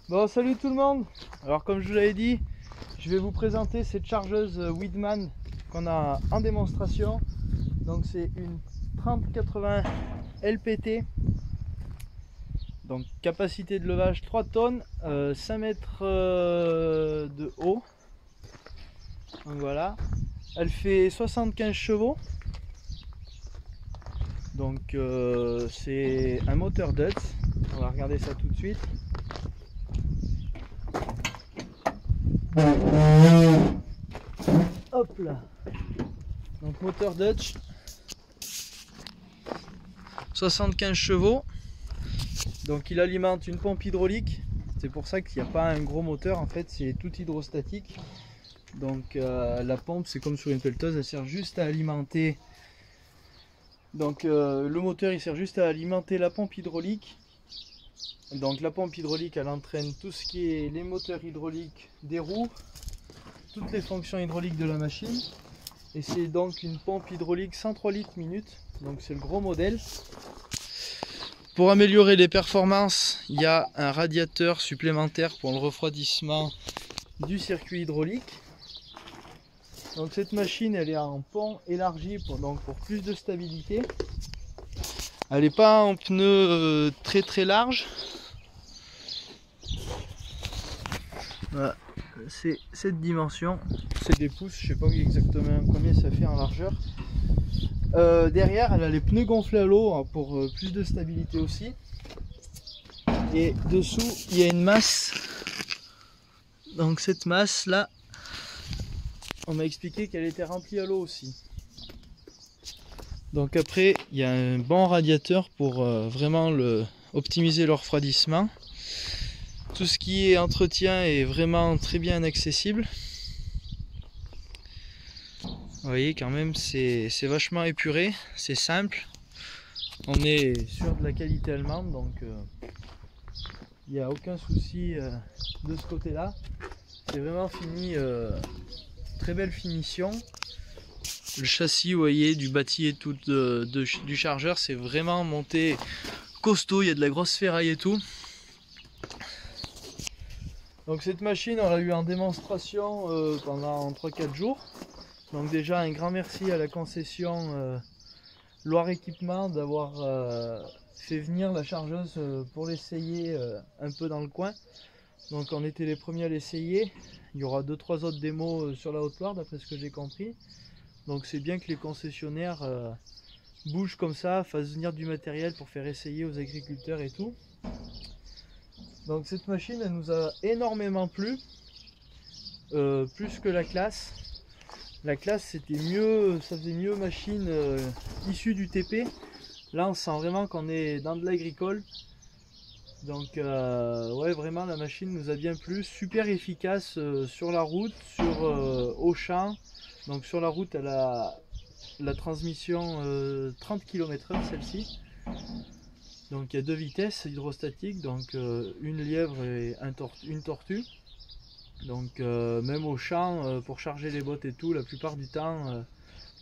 Bon, salut tout le monde. Alors comme je vous l'avais dit, je vais vous présenter cette chargeuse Weedman qu'on a en démonstration. Donc c'est une 3080 LPT. Donc capacité de levage 3 tonnes, 5 mètres de haut. Donc voilà. Elle fait 75 chevaux. Donc c'est un moteur Dutz. On va regarder ça tout de suite. Hop là. Donc moteur Dutch, 75 chevaux. Donc il alimente une pompe hydraulique. C'est pour ça qu'il n'y a pas un gros moteur, en fait c'est tout hydrostatique. Donc la pompe, c'est comme sur une pelleteuse, elle sert juste à alimenter. Donc le moteur il sert juste à alimenter la pompe hydraulique. Donc la pompe hydraulique elle entraîne tout ce qui est les moteurs hydrauliques des roues, toutes les fonctions hydrauliques de la machine. Et c'est donc une pompe hydraulique 103 litres minute, donc c'est le gros modèle. Pour améliorer les performances, il y a un radiateur supplémentaire pour le refroidissement du circuit hydraulique. Donc cette machine elle est en pont élargi pour plus de stabilité. Elle n'est pas en pneu très large. Voilà, c'est cette dimension, c'est des pouces, je sais pas exactement combien ça fait en largeur. Derrière elle a les pneus gonflés à l'eau pour plus de stabilité aussi. Et dessous il y a une masse. Donc cette masse là, on m'a expliqué qu'elle était remplie à l'eau aussi. Donc après il y a un bon radiateur pour vraiment optimiser le refroidissement. Tout ce qui est entretien est vraiment très bien accessible. Vous voyez quand même c'est vachement épuré, c'est simple. On est sur de la qualité allemande, donc il n'y a aucun souci de ce côté là. C'est vraiment fini, très belle finition. Le châssis, vous voyez, du bâti et tout du chargeur, c'est vraiment monté costaud, il y a de la grosse ferraille et tout. Donc cette machine on l'a eu en démonstration pendant 3-4 jours. Donc déjà un grand merci à la concession Loire Équipement d'avoir fait venir la chargeuse pour l'essayer un peu dans le coin. Donc on était les premiers à l'essayer. Il y aura 2-3 autres démos sur la Haute-Loire d'après ce que j'ai compris. Donc c'est bien que les concessionnaires bougent comme ça, fassent venir du matériel pour faire essayer aux agriculteurs et tout. Donc cette machine elle nous a énormément plu, plus que la classe. La classe c'était mieux, ça faisait mieux machine issue du TP. Là on sent vraiment qu'on est dans de l'agricole. Donc ouais, vraiment la machine nous a bien plu, super efficace sur la route, au champ. Donc sur la route elle a la transmission 30 km/h celle-ci. Donc il y a 2 vitesses hydrostatiques, donc une lièvre et une tortue. Donc même au champ, pour charger les bottes et tout, la plupart du temps,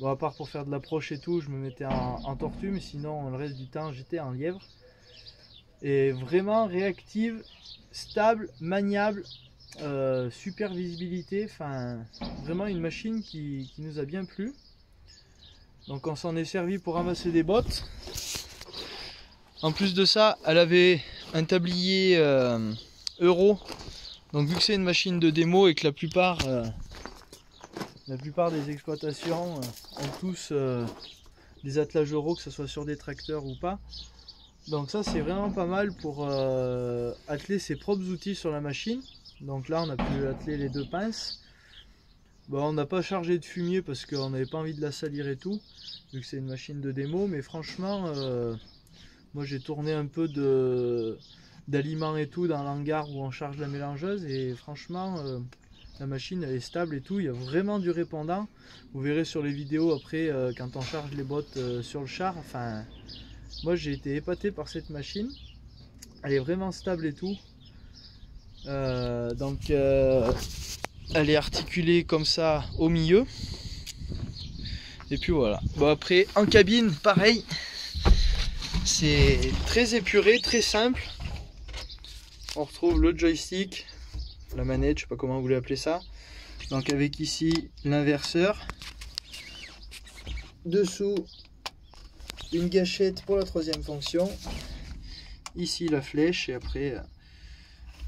bon, à part pour faire de l'approche et tout, je me mettais en tortue, mais sinon le reste du temps j'étais en lièvre. Et vraiment réactive, stable, maniable, super visibilité, enfin vraiment une machine qui nous a bien plu. Donc on s'en est servi pour ramasser des bottes. En plus de ça, elle avait un tablier euro. Donc vu que c'est une machine de démo et que la plupart des exploitations ont tous des attelages euros, que ce soit sur des tracteurs ou pas. Donc ça c'est vraiment pas mal pour atteler ses propres outils sur la machine. Donc là on a pu atteler les 2 pinces. Bon, on n'a pas chargé de fumier parce qu'on n'avait pas envie de la salir et tout, vu que c'est une machine de démo, mais franchement moi j'ai tourné un peu d'aliments et tout dans l'hangar où on charge la mélangeuse et franchement la machine elle est stable et tout, il y a vraiment du répondant. Vous verrez sur les vidéos après quand on charge les bottes sur le char. Enfin, moi j'ai été épaté par cette machine, elle est vraiment stable et tout. Donc elle est articulée comme ça au milieu. Et puis voilà. Bon après en cabine pareil. C'est très épuré, très simple. on retrouve le joystick, la manette, je sais pas comment vous voulez appeler ça. Donc avec ici l'inverseur. Dessous, une gâchette pour la troisième fonction. Ici la flèche et après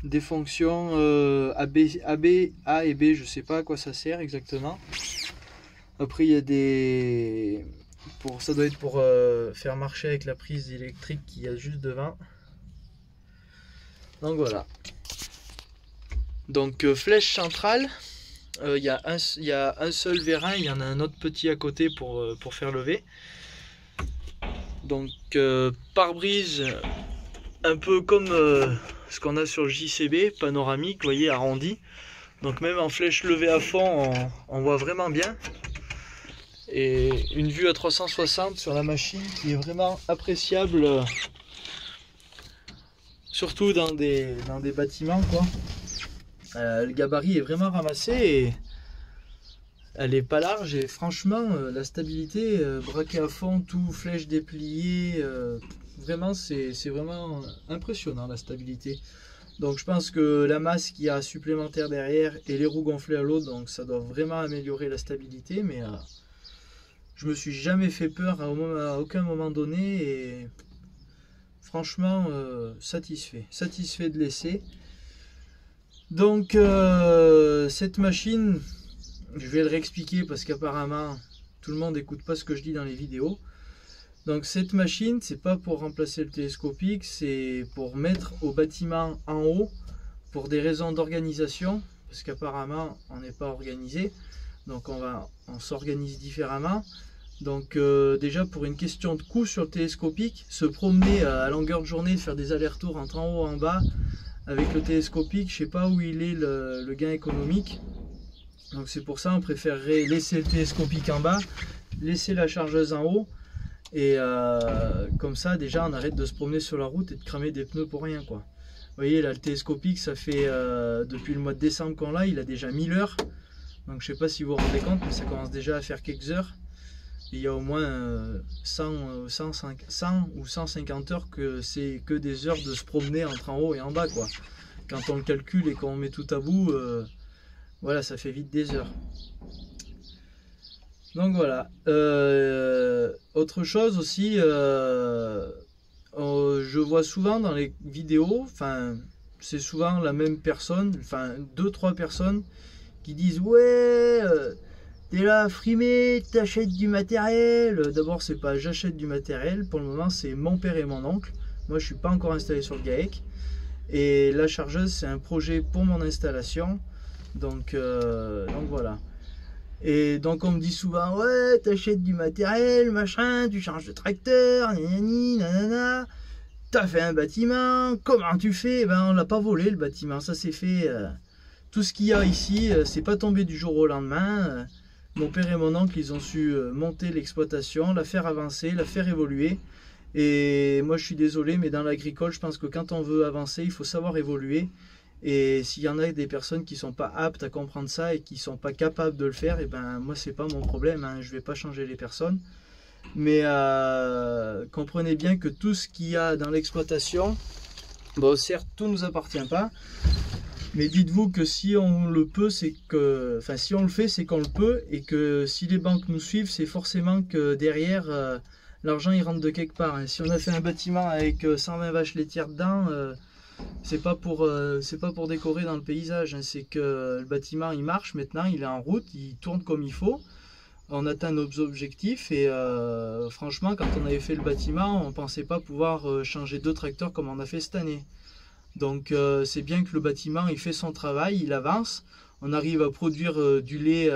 des fonctions A et B, je sais pas à quoi ça sert exactement. Après il y a des... ça doit être pour faire marcher avec la prise électrique qu'il y a juste devant. Donc voilà. Donc flèche centrale, il y a un seul vérin, il y en a un autre petit à côté pour faire lever. Donc pare-brise un peu comme ce qu'on a sur le JCB, panoramique, vous voyez, arrondi. Donc même en flèche levée à fond, on voit vraiment bien. Et une vue à 360 sur la machine qui est vraiment appréciable, surtout dans des bâtiments, quoi. Le gabarit est vraiment ramassé et elle est pas large et franchement la stabilité, braquée à fond, tout flèche dépliée, vraiment c'est vraiment impressionnant la stabilité. Donc je pense que la masse qu'il y a supplémentaire derrière et les roues gonflées à l'eau, donc ça doit vraiment améliorer la stabilité, mais je me suis jamais fait peur à aucun moment donné et franchement satisfait de l'essai. Donc cette machine, je vais le réexpliquer parce qu'apparemment tout le monde n'écoute pas ce que je dis dans les vidéos. Donc cette machine, c'est pas pour remplacer le télescopique, c'est pour mettre au bâtiment en haut pour des raisons d'organisation, parce qu'apparemment on n'est pas organisé, donc on s'organise différemment. Donc déjà pour une question de coût sur le télescopique, se promener à longueur de journée, faire des allers-retours entre en haut et en bas avec le télescopique, je sais pas où il est le gain économique. Donc c'est pour ça on préférerait laisser le télescopique en bas, laisser la chargeuse en haut, et comme ça déjà on arrête de se promener sur la route et de cramer des pneus pour rien, quoi. Vous voyez là le télescopique, ça fait depuis le mois de décembre qu'on l'a, il a déjà 1000 heures. Donc je sais pas si vous vous rendez compte, mais ça commence déjà à faire quelques heures. Il y a au moins 100 ou 150 heures que c'est que des heures de se promener entre en haut et en bas, quoi. Quand on le calcule et qu'on met tout à bout, voilà, ça fait vite des heures. Donc voilà. Autre chose aussi, je vois souvent dans les vidéos, enfin c'est souvent la même personne, enfin 2-3 personnes qui disent ouais, t'es là à frimer, t'achètes du matériel. D'abord c'est pas j'achète du matériel, pour le moment c'est mon père et mon oncle. Moi je suis pas encore installé sur le GAEC. Et la chargeuse c'est un projet pour mon installation. Donc voilà. Et donc on me dit souvent ouais t'achètes du matériel, machin, tu changes de tracteur, nanani, nanana. T'as fait un bâtiment, comment tu fais? Ben on l'a pas volé le bâtiment, ça s'est fait. Tout ce qu'il y a ici, c'est pas tombé du jour au lendemain. Mon père et mon oncle, ils ont su monter l'exploitation, la faire avancer, la faire évoluer. Et moi, je suis désolé, mais dans l'agricole, je pense que quand on veut avancer, il faut savoir évoluer. Et s'il y en a des personnes qui ne sont pas aptes à comprendre ça et qui ne sont pas capables de le faire, et ben moi, c'est pas mon problème, hein, je ne vais pas changer les personnes. Mais comprenez bien que tout ce qu'il y a dans l'exploitation, bon, certes, tout ne nous appartient pas. Mais dites-vous que si on le peut, c'est que, enfin si on le fait, c'est qu'on le peut, et que si les banques nous suivent, c'est forcément que derrière l'argent il rentre de quelque part. Hein. Si on a fait un bâtiment avec 120 vaches laitières dedans, c'est pas pour décorer dans le paysage. Hein. C'est que le bâtiment il marche maintenant, il est en route, il tourne comme il faut. On atteint nos objectifs et franchement, quand on avait fait le bâtiment, on pensait pas pouvoir changer 2 tracteurs comme on a fait cette année. Donc c'est bien que le bâtiment il fait son travail, il avance, on arrive à produire du lait,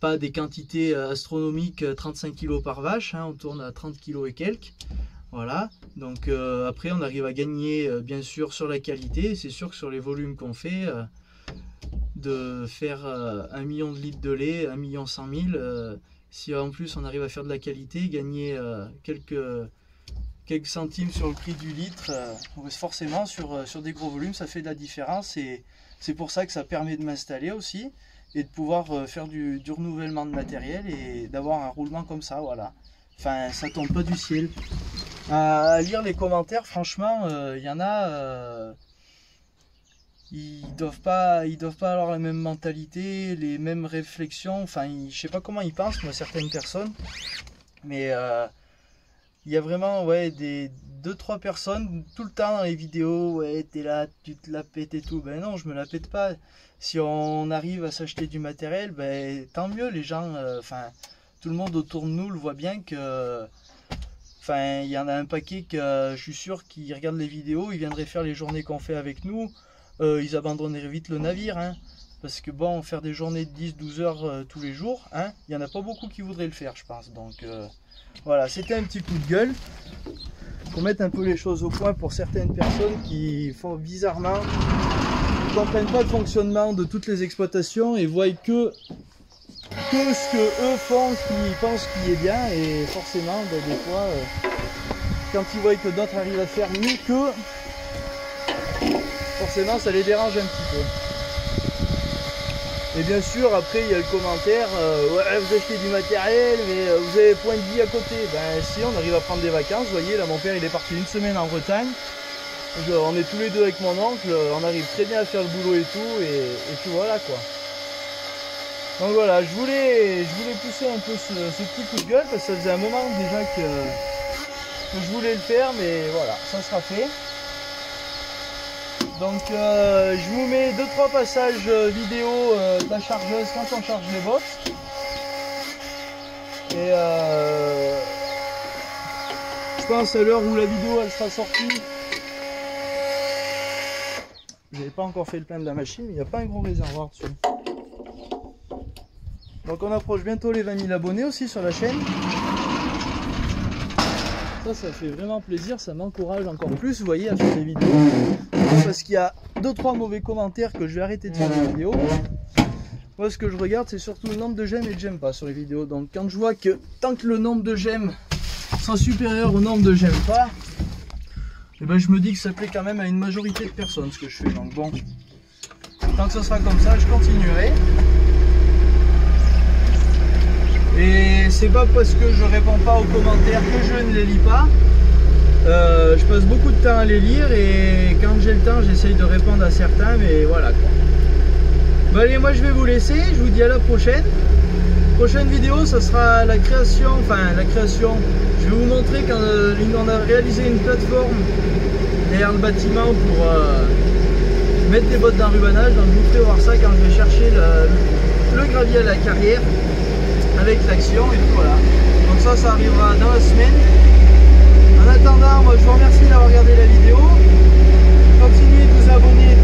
pas des quantités astronomiques, 35 kg par vache, hein, on tourne à 30 kg et quelques, voilà. Donc après on arrive à gagner bien sûr sur la qualité, c'est sûr que sur les volumes qu'on fait, de faire 1 million de litres de lait, 1 100 000, si en plus on arrive à faire de la qualité, gagner quelques centimes sur le prix du litre, forcément sur des gros volumes ça fait de la différence, et c'est pour ça que ça permet de m'installer aussi et de pouvoir faire du renouvellement de matériel et d'avoir un roulement comme ça, voilà. Enfin ça tombe pas du ciel. À lire les commentaires, franchement il y en a ils doivent pas avoir la même mentalité, les mêmes réflexions. Enfin, je sais pas comment ils pensent, moi, certaines personnes. Mais il y a vraiment, ouais, des 2-3 personnes tout le temps dans les vidéos. Ouais, t'es là, tu te la pètes et tout. Ben non, je me la pète pas. Si on arrive à s'acheter du matériel, ben tant mieux. Les gens, enfin, tout le monde autour de nous le voit bien que. Enfin, il y en a un paquet que je suis sûr qu'ils regardent les vidéos, ils viendraient faire les journées qu'on fait avec nous. Ils abandonneraient vite le navire, hein, parce que bon, faire des journées de 10-12 heures tous les jours, hein, il n'y en a pas beaucoup qui voudraient le faire, je pense. Donc voilà, c'était un petit coup de gueule pour mettre un peu les choses au point pour certaines personnes qui font bizarrement, ne comprennent pas le fonctionnement de toutes les exploitations et voient que ce que eux font, ce qu'ils pensent qui est bien, et forcément, ben, des fois, quand ils voient que d'autres arrivent à faire mieux qu'eux, forcément ça les dérange un petit peu. Et bien sûr après il y a le commentaire, ouais, vous achetez du matériel mais vous avez point de vie à côté. Ben si, on arrive à prendre des vacances, vous voyez là mon père il est parti une semaine en Bretagne, on est tous les deux avec mon oncle, on arrive très bien à faire le boulot et tout, et puis voilà quoi. Donc voilà, je voulais pousser un peu ce petit coup de gueule parce que ça faisait un moment déjà que je voulais le faire, mais voilà, ça sera fait. Donc je vous mets 2-3 passages vidéo de la chargeuse quand on charge les bottes. Et je pense à l'heure où la vidéo elle sera sortie. Je n'avais pas encore fait le plein de la machine, mais il n'y a pas un gros réservoir dessus. Donc on approche bientôt les 20 000 abonnés aussi sur la chaîne. Ça fait vraiment plaisir, ça m'encourage encore plus, vous voyez, à faire des vidéos. Parce qu'il y a 2-3 mauvais commentaires que je vais arrêter de faire des vidéos. Moi ce que je regarde c'est surtout le nombre de j'aime et de j'aime pas sur les vidéos. Donc quand je vois que tant que le nombre de j'aime sera supérieur au nombre de j'aime pas, et ben je me dis que ça plaît quand même à une majorité de personnes ce que je fais. Donc bon, tant que ça sera comme ça, je continuerai. Et c'est pas parce que je réponds pas aux commentaires que je ne les lis pas. Je passe beaucoup de temps à les lire et quand j'ai le temps j'essaye de répondre à certains, mais voilà quoi. Bon allez, moi je vais vous laisser, je vous dis à la prochaine. Prochaine vidéo ça sera la création, je vais vous montrer quand on a réalisé une plateforme derrière le bâtiment pour mettre les bottes d'enrubanage. Donc je vous ferai voir ça quand je vais chercher le gravier à la carrière avec l'action et tout, voilà. Donc ça arrivera dans la semaine. En attendant, moi je vous remercie d'avoir regardé la vidéo. Continuez de vous abonner